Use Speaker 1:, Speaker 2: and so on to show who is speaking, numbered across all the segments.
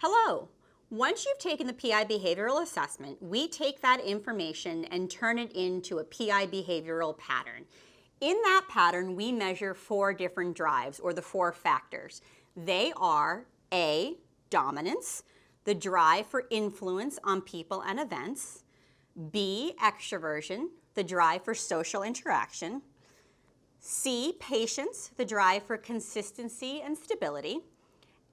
Speaker 1: Hello. Once you've taken the PI behavioral assessment, we take that information and turn it into a PI behavioral pattern. In that pattern, we measure 4 different drives, or the 4 factors. They are A, dominance, the drive for influence on people and events; B, extroversion, the drive for social interaction; C, patience, the drive for consistency and stability;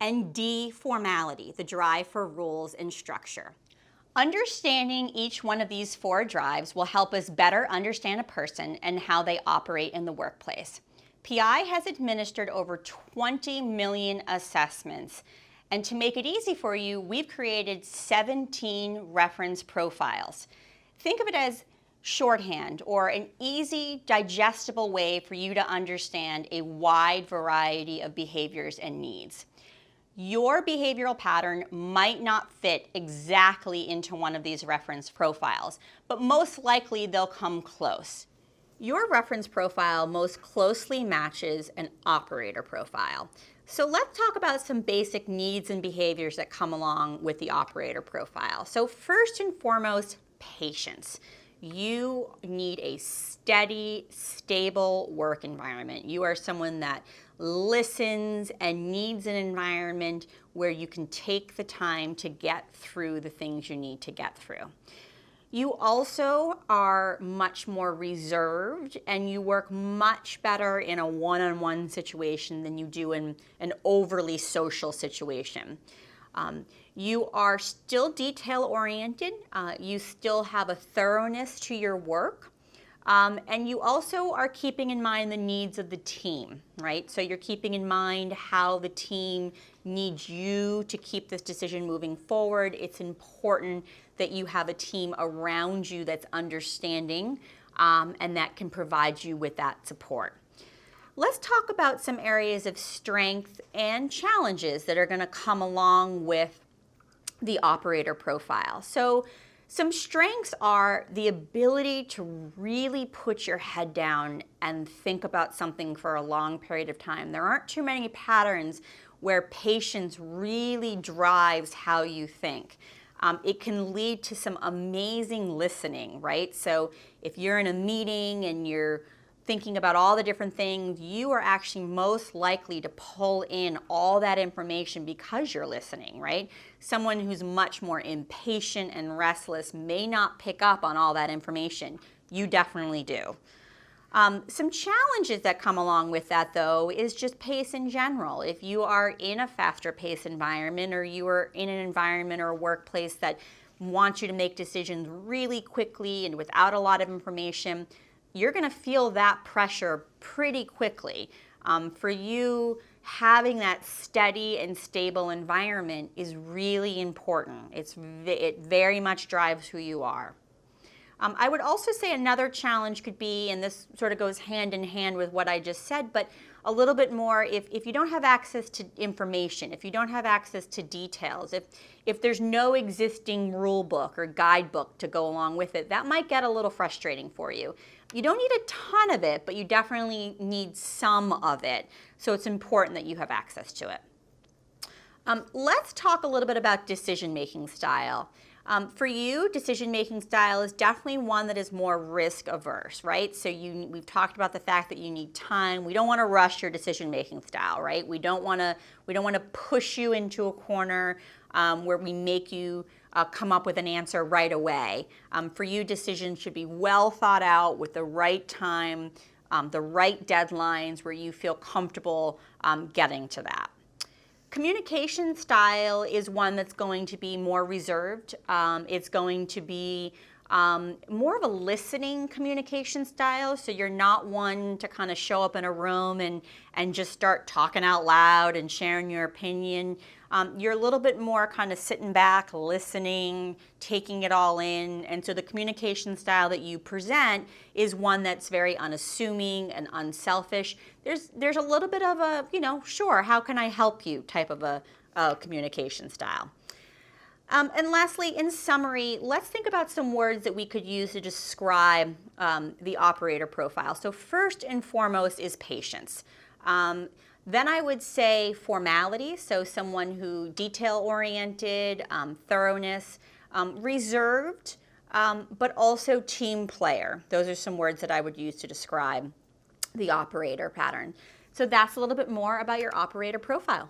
Speaker 1: and D, formality, the drive for rules and structure. Understanding each one of these 4 drives will help us better understand a person and how they operate in the workplace. PI has administered over 20 million assessments, and to make it easy for you, we've created 17 reference profiles. Think of it as shorthand or an easy, digestible way for you to understand a wide variety of behaviors and needs. Your behavioral pattern might not fit exactly into one of these reference profiles, but most likely they'll come close. Your reference profile most closely matches an operator profile. So let's talk about some basic needs and behaviors that come along with the operator profile. So first and foremost, patience. You need a steady, stable work environment. You are someone that listens and needs an environment where you can take the time to get through the things you need to get through. You also are much more reserved, and you work much better in a one-on-one situation than you do in an overly social situation. You are still detail-oriented. You still have a thoroughness to your work. And you also are keeping in mind the needs of the team, right? So you're keeping in mind how the team needs you to keep this decision moving forward. It's important that you have a team around you that's understanding and that can provide you with that support. Let's talk about some areas of strength and challenges that are going to come along with the operator profile. So some strengths are the ability to really put your head down and think about something for a long period of time. There aren't too many patterns where patience really drives how you think. It can lead to some amazing listening, right? So if you're in a meeting and you're thinking about all the different things, you are actually most likely to pull in all that information because you're listening, right? Someone who's much more impatient and restless may not pick up on all that information. You definitely do. Some challenges that come along with that, though, is just pace in general. If you are in a faster pace environment, or you are in an environment or a workplace that wants you to make decisions really quickly and without a lot of information, you're going to feel that pressure pretty quickly. For you, having that steady and stable environment is really important. It very much drives who you are. I would also say another challenge could be, and this sort of goes hand in hand with what I just said, but a little bit more if you don't have access to information, if you don't have access to details, if there's no existing rule book or guidebook to go along with it, that might get a little frustrating for you. You don't need a ton of it, but you definitely need some of it. So it's important that you have access to it. Let's talk a little bit about decision-making style. For you, decision-making style is definitely one that is more risk-averse, right? So we've talked about the fact that you need time. We don't want to rush your decision-making style, right? We don't want to push you into a corner where we make you come up with an answer right away. For you, decisions should be well thought out with the right time, the right deadlines where you feel comfortable getting to that. Communication style is one that's going to be more reserved. It's going to be more of a listening communication style. So you're not one to kind of show up in a room and just start talking out loud and sharing your opinion. You're a little bit more kind of sitting back, listening, taking it all in. And so the communication style that you present is one that's very unassuming and unselfish. There's a little bit of a, sure, how can I help you type of a communication style. And lastly, in summary, let's think about some words that we could use to describe the operator profile. So first and foremost is patience. Then I would say formality, so someone who detail-oriented, thoroughness, reserved, but also team player. Those are some words that I would use to describe the operator pattern. So that's a little bit more about your operator profile.